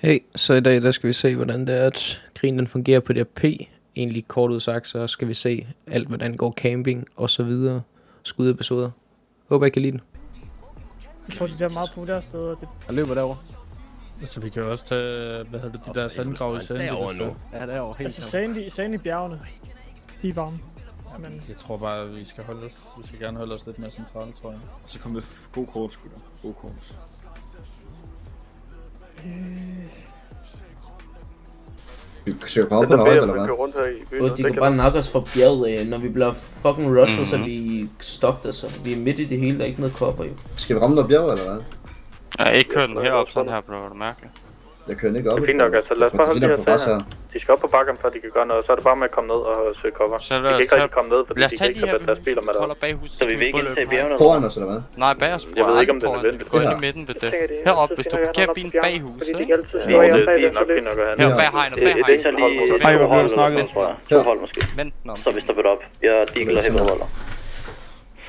Hey, så i dag der skal vi se, hvordan det er, at krigen den fungerer på DRP. Egentlig kort udsagt, så skal vi se alt, hvordan går camping og så videre. Skudepisoder. Håber, I kan lide den. Jeg tror, de der meget populære steder, det... Jeg løber derover. Så vi kan også tage, hvad hedder det, de der sandgrav i Sandy. Derovre nu. Ja, derovre helt. Altså Sandy bjergene, de er varme. Men... Jeg tror bare, at vi skal gerne holde os lidt mere centralt, tror jeg. Så kommer det gode kort, sgu da. Gode kort. Vi søger bare på noget, eller hvad? De kan bare nakke os fra bjerget, når vi bliver fucking rushed, så vi stoppet altså. Vi er midt i det hele, der er ikke noget cover jo. Skal vi ramme noget bjerg, eller hvad? Jeg har ikke kørt den herop sådan her, bro. Det er mærkeligt. Jeg kører den ikke op. Det er fint nok, altså lad os bare holde de her her. De skal op på bakken, før de kan gøre noget, så er det bare med at komme ned og søge cover. De kan ikke rigtig komme ned, fordi de kan ikke have deres biler med der. Så vi vil ikke ind til bjergene? Foran os, eller hvad? Nej, bag os. Jeg ved ikke, om det er nødvendigt. Gå ind i midten ved det. Herop, hvis du parkerer bilen bag huset, ikke? Jo, det er nok fint nok at have. Her bag hegnet, bag hegnet. Hej, hvor blev der snakket? To hold måske. Vent den om. Så hvis der vil op. Jeg er Deagle og Hemmerholder.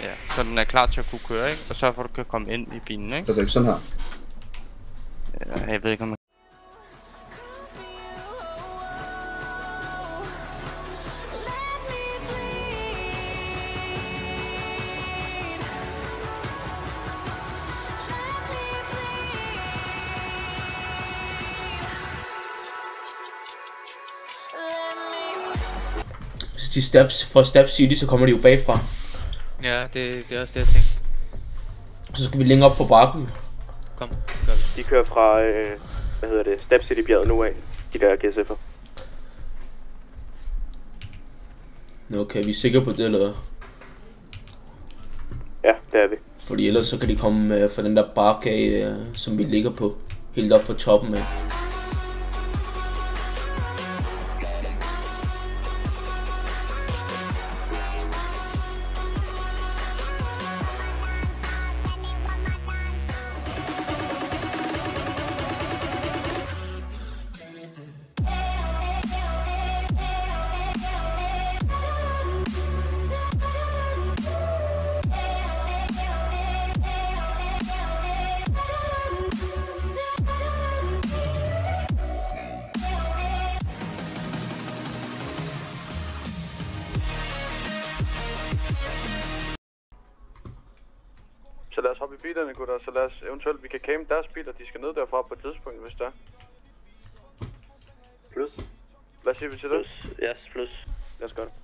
Ja, så den er klar til at kunne køre, ikke? Og sørg for, at du kan komme ind i bilen, ikke? Det er ikke sådan her. Jeg ved ikke, om Hvis de får stab city, så kommer de jo bagfra. Ja, det er også det, jeg tænkte. Så skal vi længere op på bakken. Kom, gør det. De kører fra, Stab City bjerget nu af, de der GSF'er. Nå, okay, vi er sikre på det, eller hvad? Ja, det er vi. Fordi ellers så kan de komme fra den der bakke af, som vi ligger på. Helt op fra toppen af. Så lad os hoppe i bilerne, gutter, så lad os eventuelt, vi kan campe deres biler, de skal ned derfra på et tidspunkt, hvis der er. Plus. Hvad siger vi til det? Plus, yes, plus. Lad os gøre det.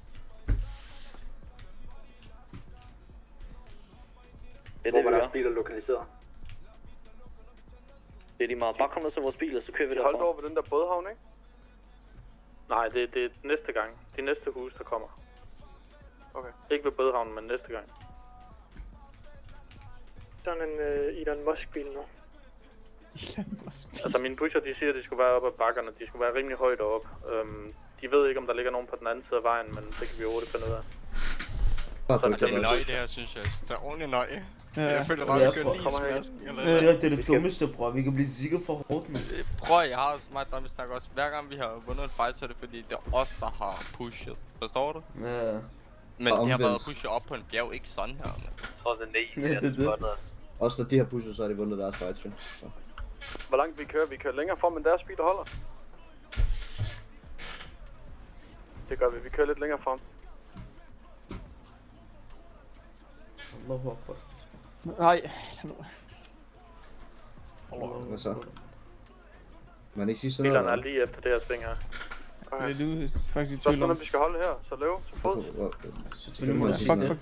Hvor var deres biler lokaliseret? Det er de meget. Bare kom ned til vores biler, så kører vi derfra. Hold over ved den der bådhavn, ikke? Nej, det er næste gang. Det er næste hus, der kommer. Okay. Ikke ved bådhavnen, men næste gang. Sådan en Elon Musk-bil nu. Altså mine pusher, de siger, at de skulle være oppe ad bakkerne. De skulle være rimelig højt oppe. De ved ikke, om der ligger nogen på den anden side af vejen, men det kan vi jo hurtigt finde ud af. Det er nøj, det her, synes jeg. Det er ordentligt nøj. Jeg føler bare, at vi kører lige i smasken. Det er det dummeste, bror. Vi kan blive sikkert for hårdt, man. Prøv, jeg har meget dumme snak også. Hver gang vi har vundet en fight, så er det fordi, det er os, der har pushet. Forstår du? Ja. Men de har været pushet op på en bjerg, ikke sådan her, man. Så er det nej, Også når de har pushet, så har de vundet deres fight, så. Hvor langt vi kører? Vi kører længere frem, men deres biler holder. Det gør vi. Vi kører lidt længere frem. Allahu Akbar. Nej, Hvad så? Man ikke sige sådan noget? bilerne er lige efter det her sving her. det er du faktisk i Så er tvivl om. sådan, vi skal holde her. Så løb, så fod.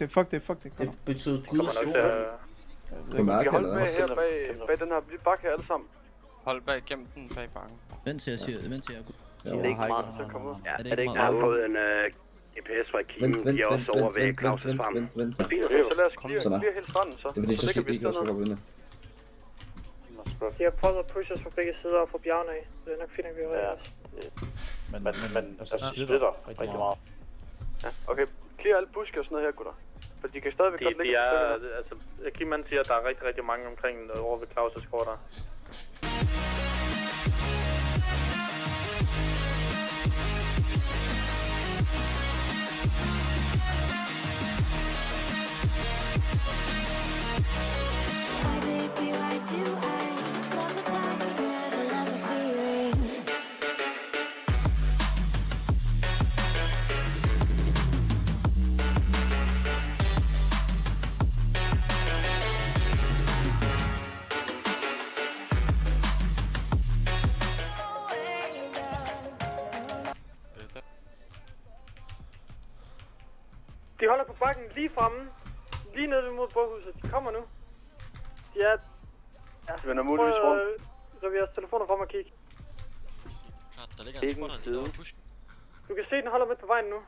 Fuck det, kom. Det betyder Kommer Guds nok til ord. at... På Vi mærke, skal holde eller med hvad? her bag den her lille bakke her alle sammen. Hold bag, gem den bag bakken. Vent til jeg siger, Det er ikke meget til at komme ud. Er det ikke Jeg har meget? fået en GPS fra Kim, de er også over ved Claus' farm. Vent. Så lad os clear hele stranden så. Det er fordi, så skal vi ikke også gå ind. De har prøvet at pushe os fra begge sider og fra bjergene af. Det er nok fint, at vi er Men altså splitter rigtig meget. Ja, okay. Clear alle buske og sådan noget her, gutter. For de kan stadigvæk godt ligge. Altså, Kim han siger, at der er rigtig mange omkring over ved Claus' skorter. Why do I love the times we had, I love the feeling. De holder på bakken lige fremme. Lige nede mod bådhuset. De kommer nu. De er... Vi vender muligvis rundt. Så vi har telefoner frem og kigge. Der ligger en spotter lige over busken. Du kan se, den holder midt på vejen nu.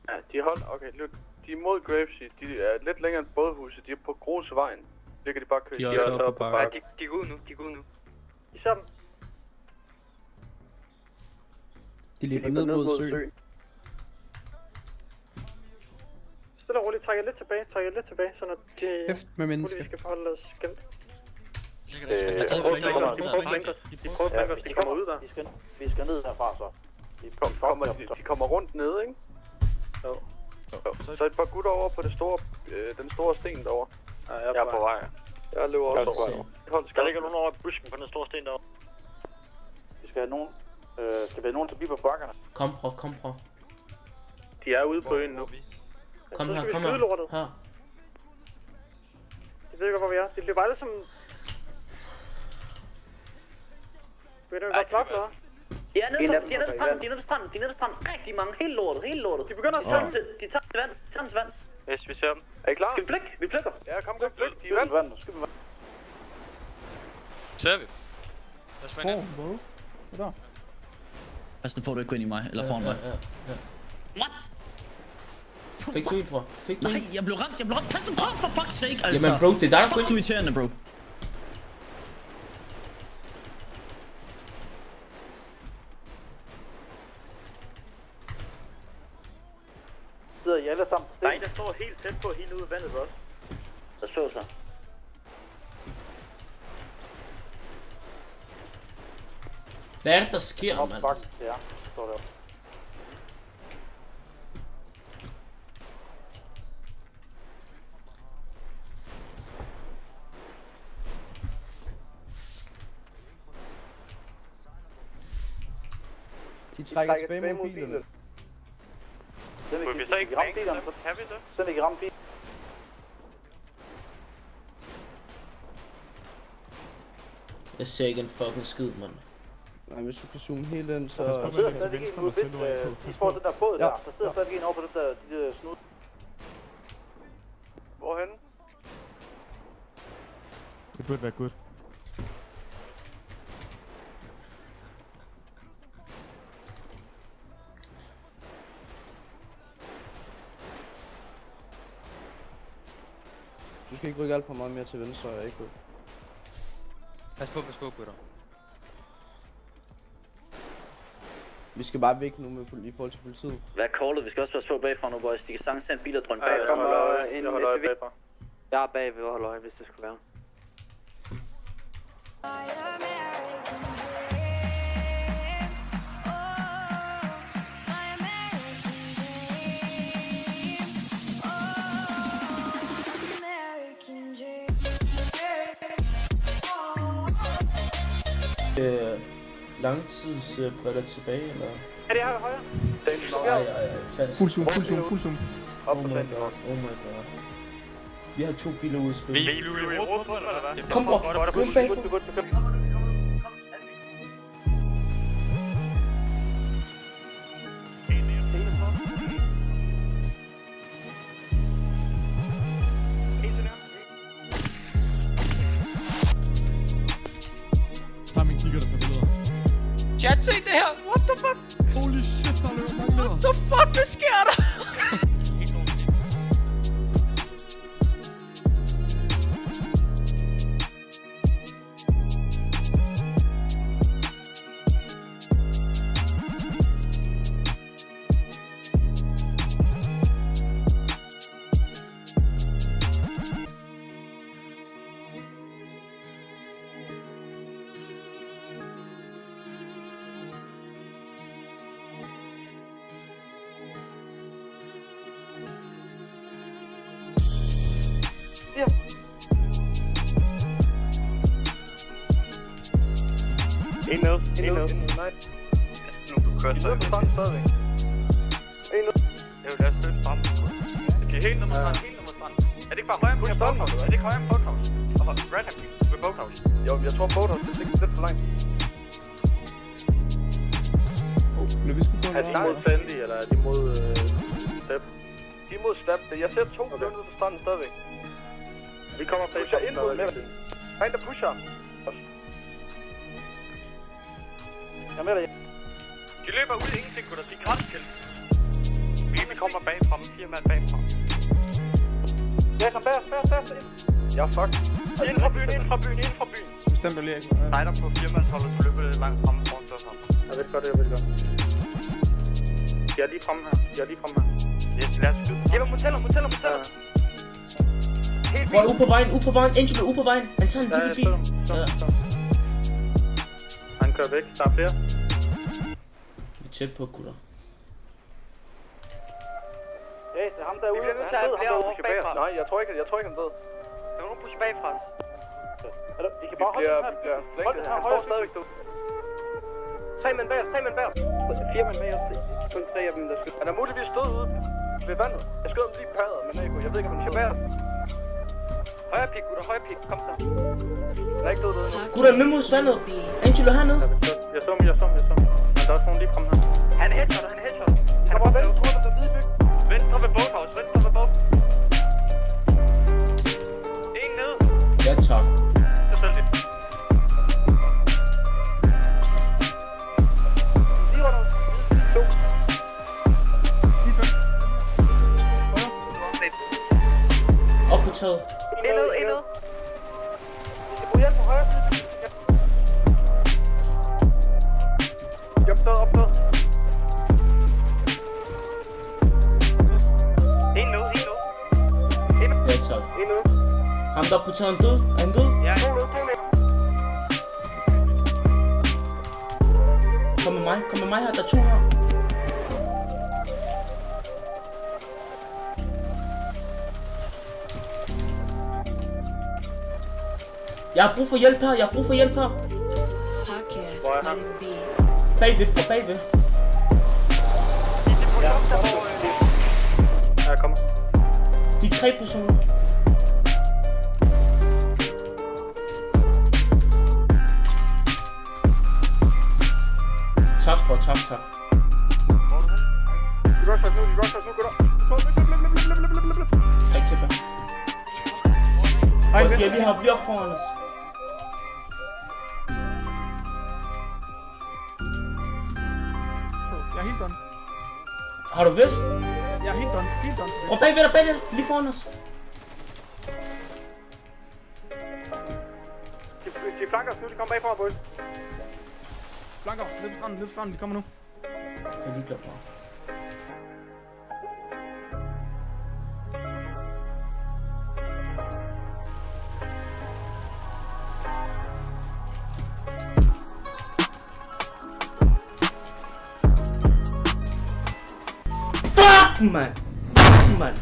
Ja, de holder... Okay, lyt. De er mod Gravesy. De er lidt længere end bådhuset. De er på Grosevejen. Det kan de bare køre. De er også oppe på bakken. De går ud nu, de går ud nu. I ser dem. De løber ned mod søen. Stille og roligt, trækker lidt tilbage, så når de... Hæft med mennesker. Vi skal forholde os skæmt. De kommer ud der. Vi skal ned herfra så. De kommer rundt ned, ikke? Jo. Så et par gutter over på det store, den store sten derovre. Ja, jeg er på vej. Jeg løber også på vej. Der ligger nogen over i busken på den store sten derovre. Vi skal have nogen. Skal vi have nogen forbi på bakkerne? Kom prøv. De er ude på øen nu. Kom her. Her. Jeg ved ikke, hvor vi er. Det bliver bare lidt som... Ved du, hvad flot, eller? De er nede på stranden. Rigtig mange. Helt lortet. De begynder at svømme. De tager til vand. Yes, vi ser dem. Er I klar? Skal vi blikke? Vi blikker. Ja, kom. De er i vand. Ser vi. Lad os finde ind. Hvad der? Pas på, du ikke går ind i mig, eller foran mig. Ja. What? Fik du for? Nej, jeg blev ramt. Pas du på, for fuck's sake, altså. Jamen bro, det er dig, der fuck, du er irriterende, bro. Sidder I alle sammen? Nej, der står helt tæt på, helt ude i vandet også. Der så sig. Hvad er det, der sker, mand? Ja, står der. De trækker tilbage mod bilerne. Må vi så ikke ramme bilerne, så kan vi det? Så vi ikke ramme bilerne. Jeg ser ikke en fucking skid, mand. Nej, hvis du kan zoome helt ind, så... Pas på, man kan til venstre med selv over på. De får den der båd der. Der sidder stadig en over på den der snud. Hvorhen? Det burde være godt. Du skal ikke rykke alt for meget mere til venstre, jeg ikke ved. Pas på, gutter. Vi skal bare væk nu med i forhold til politiet. Hvad er callet? Vi skal også passe på bagfra nu, boys. De kan sagtens sende biler drøn bag. Jeg holder øje bagfra. Jeg er bagved og holder øje, hvis det skulle være. Langtidsbriller tilbage, eller? Er det her højre? Fast. Fuld zoom. Oh my god. Vi har 2 biler ude at spille. Vi er i råd, eller hvad? Kom bro, gå bag. Tag min kigger, der tager billeder. Chat, se det her! What the fuck? Holy shit, der løber mange billeder. What the fuck, hvad sker der? En ned. Nej. Nu kan du køre stadigvæk. En ned. Jeg vil lade os støtte frem. Det er helt nummer strand. Er det ikke bare højere på Boathouse? Er det ikke højere på Boathouse? Og random ved Boathouse? Jo, jeg tror Boathouse, det er lidt for langt. Bliver vi sgu på Er de mod Sandy, eller er de mod Step? De lige mod stap. Jeg ser 2 nede på stranden stadigvæk. Vi kommer bag. Pusher ind mod med. Der er en, der pusher. Jeg er med dig. De løber ud, ingenting kunne der sige kraftskilt. Vi kommer bagfra, 4 mand bagfra. Ja, kom bag os. Ja, fuck. Ind fra byen. Bestemt du lige ikke. Sejder på 4-mandsholdet, du løber langt fremme foran større. Jeg ved godt. De er lige fremme her. Yes, lad os skyde. Hjemme moteller. Helt vildt. Ude på vejen. Angel er ude på vejen. Han tager en TVB. Ja. Han kører væk. Der er flere. Vi er tæt på, gutter. Hey, det er ham derude. Vi bliver nødt til at have flere over bagfra. Nej, jeg tror ikke han død. Der er nogen pusher bagfra. I kan bare holde den her. Hold den her højre stadigvæk, du. 3 mænd bag os. 4 mænd bag os. Kun 3 af dem, der skyder. Han er muligvis stået ude ved vandet. Jeg skød ham lige padret, men jeg ved ikke, om han skal bag os. Højre pik, gutter. Kom så. Han er ikke død derude nu. Gutter, ned mod vandet. Angel er hernede. Jeg så ham. Men der er også nogen lige fremme her. Han er headshot. Han er bare venstre på den hvide byg. Venstre ved boathouse. En nede. Ja, tak. Selvfølgelig. Lige rundt. 2. Op på taget. En nede. Vi skal bruge hjælp på højre side. Jeg er opstået. En nede. Ja, tak. En nede. Ham der på taget, død. Er han død? Ja. 2 nede. Kom med mig her. Der er 2 her. Jeg har brug for hjælp her. Hvor er han? Bagved. Ja, kom. De er 3 personer. Tak. Vi går også nu, gutter. Træk tilbage. Hej, de er lige her. Bliv op foran os. Jeg er helt done. Har du vist? Jeg er helt done. Prøv bagved dig. Lige foran os. De flanker os nu, de kommer bagfra, boys. Flanker, ned på stranden, de kommer nu. Jeg er lige glad på. Fuck, man!